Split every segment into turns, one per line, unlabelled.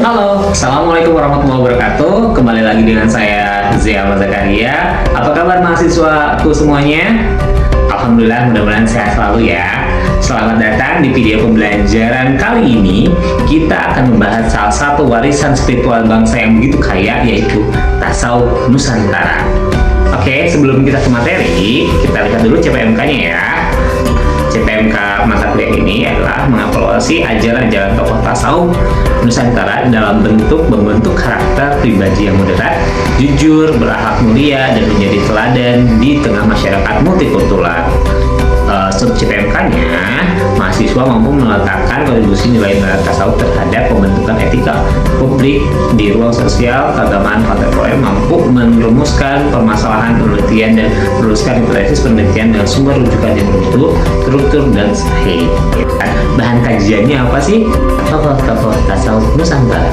Halo, Assalamualaikum warahmatullahi wabarakatuh. Kembali lagi dengan saya Zia Zakaria. Apa kabar mahasiswaku semuanya? Alhamdulillah, mudah-mudahan sehat selalu ya. Selamat datang di video pembelajaran kali ini. Kita akan membahas salah satu warisan spiritual bangsa yang begitu kaya, yaitu tasawuf Nusantara. Oke, sebelum kita ke materi, kita lihat dulu CPMK-nya ya. CPMK mata kuliah ini adalah mengevaluasi ajaran-ajaran tokoh tasawuf Nusantara dalam bentuk membentuk karakter pribadi yang moderat, jujur, berakhlak mulia, dan menjadi teladan di tengah masyarakat multikultural. Sub CPMK-nya, mahasiswa mampu meletakkan kontribusi nilai-nilai tasawuf terhadap pembentukan etika publik di ruang sosial, keagamaan, kontemporer, mampu merumuskan permasalahan penelitian dan meneruskan hipotesis penelitian dengan sumber rujukan yang bermutu, struktur, dan sahih. Bahan kajiannya apa sih? Tokoh-tokoh tasawuf Nusantara.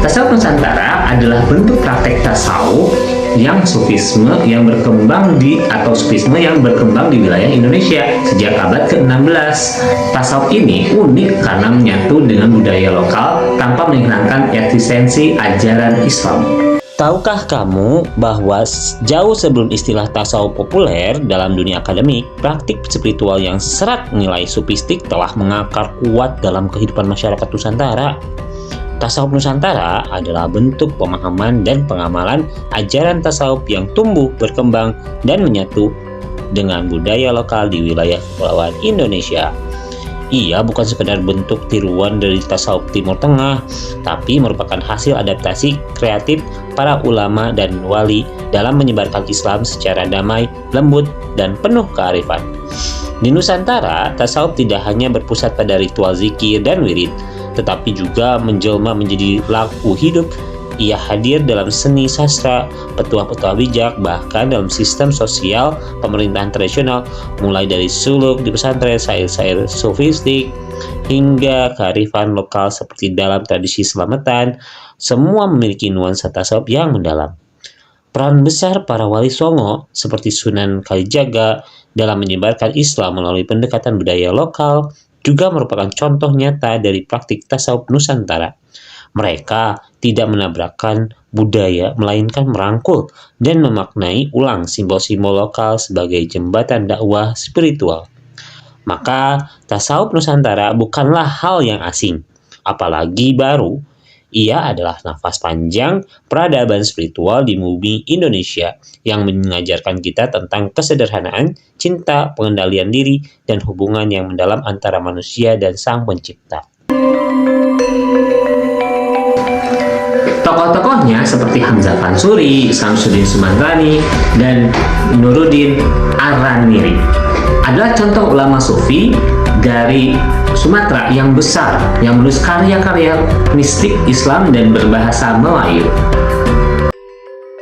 Tasawuf Nusantara adalah bentuk praktek tasawuf yang sufisme yang berkembang atau sufisme yang berkembang di wilayah Indonesia sejak abad ke-16. Tasawuf ini unik karena menyatu dengan budaya lokal tanpa menghilangkan eksistensi ajaran Islam.
Tahukah kamu bahwa jauh sebelum istilah tasawuf populer dalam dunia akademik, praktik spiritual yang serat nilai sufistik telah mengakar kuat dalam kehidupan masyarakat Nusantara? Tasawuf Nusantara adalah bentuk pemahaman dan pengamalan ajaran tasawuf yang tumbuh, berkembang, dan menyatu dengan budaya lokal di wilayah kepulauan Indonesia. Ia bukan sekedar bentuk tiruan dari tasawuf Timur Tengah, tapi merupakan hasil adaptasi kreatif para ulama dan wali dalam menyebarkan Islam secara damai, lembut, dan penuh kearifan. Di Nusantara, tasawuf tidak hanya berpusat pada ritual zikir dan wirid, tetapi juga menjelma menjadi laku hidup. Ia hadir dalam seni sastra, petuah-petuah bijak, bahkan dalam sistem sosial pemerintahan tradisional, mulai dari suluk di pesantren, syair-syair sofistik, hingga kearifan lokal seperti dalam tradisi selamatan. Semua memiliki nuansa tasawuf yang mendalam. Peran besar para wali songo seperti Sunan Kalijaga dalam menyebarkan Islam melalui pendekatan budaya lokal juga merupakan contoh nyata dari praktik tasawuf Nusantara. Mereka tidak menabrakkan budaya, melainkan merangkul dan memaknai ulang simbol-simbol lokal sebagai jembatan dakwah spiritual. Maka, tasawuf Nusantara bukanlah hal yang asing, apalagi baru. Ia adalah nafas panjang peradaban spiritual di bumi Indonesia yang mengajarkan kita tentang kesederhanaan, cinta, pengendalian diri, dan hubungan yang mendalam antara manusia dan Sang Pencipta.
Tokoh-tokohnya seperti Hamzah Fansuri, Samsudin Sumantrani, dan Nuruddin Ar-Raniri adalah contoh ulama sufi dari Sumatera yang besar yang menulis karya-karya mistik Islam dan berbahasa Melayu.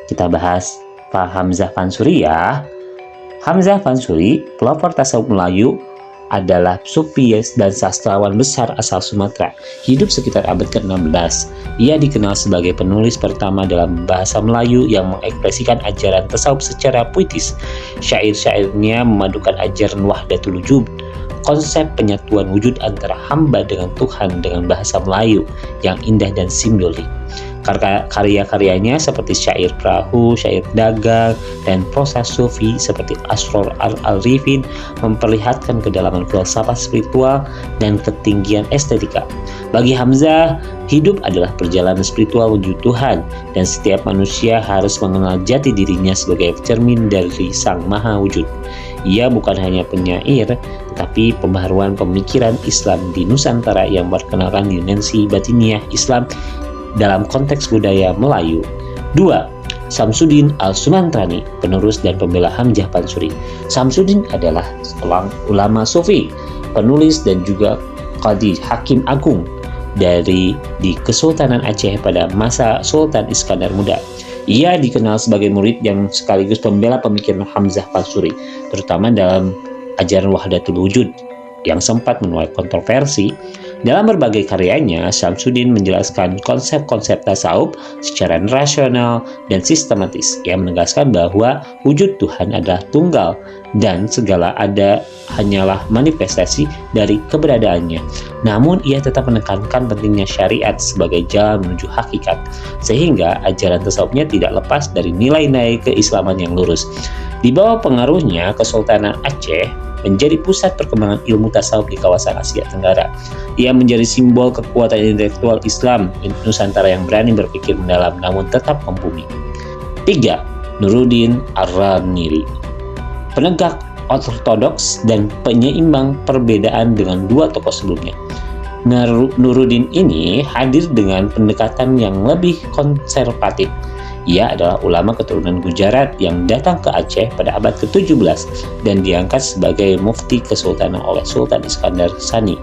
Kita bahas Pak Hamzah Fansuri ya. Hamzah Fansuri, pelopor tasawuf Melayu, adalah sufi dan sastrawan besar asal Sumatera. Hidup sekitar abad ke-16. Ia dikenal sebagai penulis pertama dalam bahasa Melayu yang mengekspresikan ajaran tasawuf secara puitis. Syair-syairnya memadukan ajaran wahdatul wujud, konsep penyatuan wujud antara hamba dengan Tuhan dengan bahasa Melayu yang indah dan simbolik. Karya-karyanya seperti syair perahu, syair dagang, dan prosa sufi seperti Asror al-Arifin memperlihatkan kedalaman filsafat spiritual dan ketinggian estetika. Bagi Hamzah, hidup adalah perjalanan spiritual wujud Tuhan, dan setiap manusia harus mengenal jati dirinya sebagai cermin dari Sang Maha Wujud. Ia bukan hanya penyair, tetapi pembaharuan pemikiran Islam di Nusantara yang memperkenalkan dimensi batiniah Islam dalam konteks budaya Melayu. 2. Samsudin Al-Sumantrani, penerus dan pembela Hamzah Fansuri. Samsudin adalah seorang ulama sufi, penulis dan juga qadhi hakim agung di Kesultanan Aceh pada masa Sultan Iskandar Muda. Ia dikenal sebagai murid yang sekaligus pembela pemikiran Hamzah Fansuri, terutama dalam ajaran wahdatul wujud yang sempat menuai kontroversi. Dalam berbagai karyanya, Syamsuddin menjelaskan konsep-konsep tasawuf secara rasional dan sistematis. Ia menegaskan bahwa wujud Tuhan adalah tunggal dan segala ada hanyalah manifestasi dari keberadaannya. Namun ia tetap menekankan pentingnya syariat sebagai jalan menuju hakikat, sehingga ajaran tasawufnya tidak lepas dari nilai-nilai keislaman yang lurus. Di bawah pengaruhnya, Kesultanan Aceh menjadi pusat perkembangan ilmu tasawuf di kawasan Asia Tenggara. Ia menjadi simbol kekuatan intelektual Islam Nusantara yang berani berpikir mendalam namun tetap membumi. 3. Nuruddin Ar-Niri, penegak ortodoks dan penyeimbang perbedaan dengan dua tokoh sebelumnya. Nuruddin ini hadir dengan pendekatan yang lebih konservatif. Ia adalah ulama keturunan Gujarat yang datang ke Aceh pada abad ke-17 dan diangkat sebagai mufti kesultanan oleh Sultan Iskandar Sani.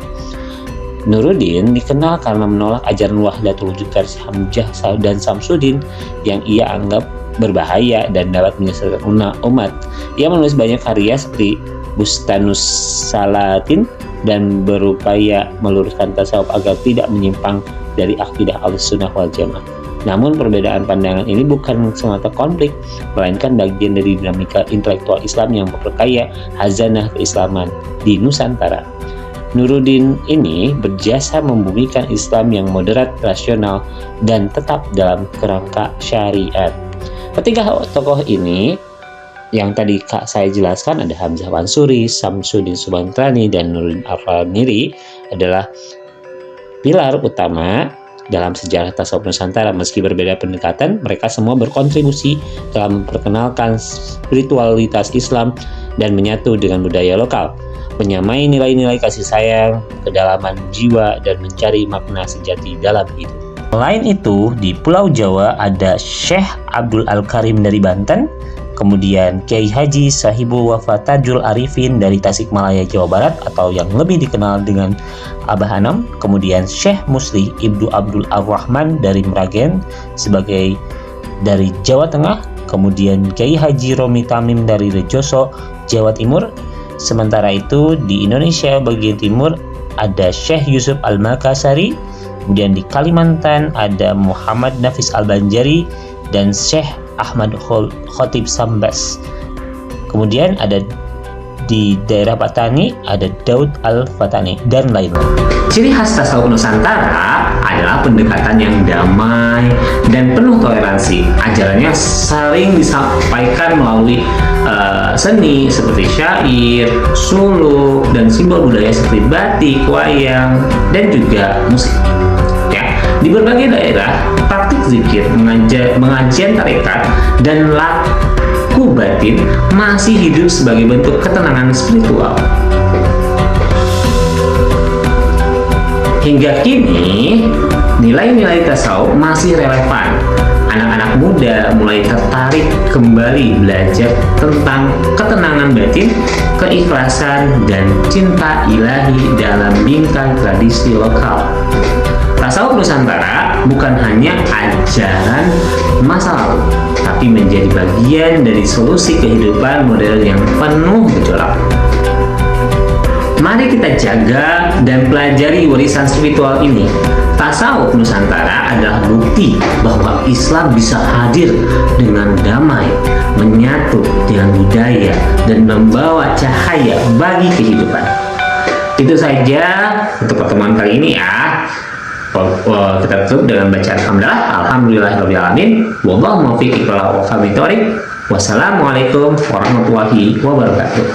Nuruddin dikenal karena menolak ajaran Wahdatul Wujud versi Hamzah dan Samsudin yang ia anggap berbahaya dan dapat menyesatkan umat. Ia menulis banyak karya seperti Bustanus Salatin dan berupaya meluruskan tasawuf agar tidak menyimpang dari akidah Ahlussunnah wal Jamaah. Namun perbedaan pandangan ini bukan semata konflik, melainkan bagian dari dinamika intelektual Islam yang memperkaya hazanah keislaman di Nusantara. Nuruddin ini berjasa membumikan Islam yang moderat, rasional, dan tetap dalam kerangka syariat. Ketiga tokoh ini yang tadi saya jelaskan, ada Hamzah Mansuri, Samsudin Subantrani, dan Nuruddin Ar-Niri adalah pilar utama dalam sejarah tasawuf Nusantara. Meski berbeda pendekatan, mereka semua berkontribusi dalam memperkenalkan spiritualitas Islam dan menyatu dengan budaya lokal, menyamai nilai-nilai kasih sayang, kedalaman jiwa, dan mencari makna sejati dalam hidup. Selain itu, di Pulau Jawa ada Syekh Abdul Al-Karim dari Banten, kemudian Kiai Haji Sahibul Wafa Tajul Arifin dari Tasikmalaya, Jawa Barat, atau yang lebih dikenal dengan Abah Anam, kemudian Syekh Musli Ibnu Abdul Ar-Rahman dari Meragen sebagai dari Jawa Tengah, kemudian Kiai Haji Romi Tamim dari Rejoso, Jawa Timur. Sementara itu di Indonesia bagian timur ada Syekh Yusuf Al-Makassari, kemudian di Kalimantan ada Muhammad Nafis Al-Banjari dan Syekh Ahmad Khotib Sambas. Kemudian ada di daerah Patani ada Daud Al-Fatani dan lain-lain.
Ciri khas tasawuf Nusantara adalah pendekatan yang damai dan penuh toleransi. Ajarannya sering disampaikan melalui seni seperti syair, suluk, dan simbol budaya seperti batik, wayang, dan juga musik. Di berbagai daerah, praktik zikir, pengajian tarekat, dan laku batin masih hidup sebagai bentuk ketenangan spiritual. Hingga kini, nilai-nilai tasawuf masih relevan. Anak-anak muda mulai tertarik kembali belajar tentang ketenangan batin, keikhlasan, dan cinta ilahi dalam bingkai tradisi lokal. Tasawuf Nusantara bukan hanya ajaran masa lalu, tapi menjadi bagian dari solusi kehidupan modern yang penuh gejolak. Mari kita jaga dan pelajari warisan spiritual ini. Tasawuf Nusantara adalah bukti bahwa Islam bisa hadir dengan damai, menyatu dengan budaya, dan membawa cahaya bagi kehidupan. Itu saja untuk pertemuan kali ini ya. Kita tutup dengan bacaan hamdalah. Alhamdulillahirrahmanirrahim. Wallahu muwaffiq ila aqwamit thoriq. Wassalamualaikum warahmatullahi wabarakatuh.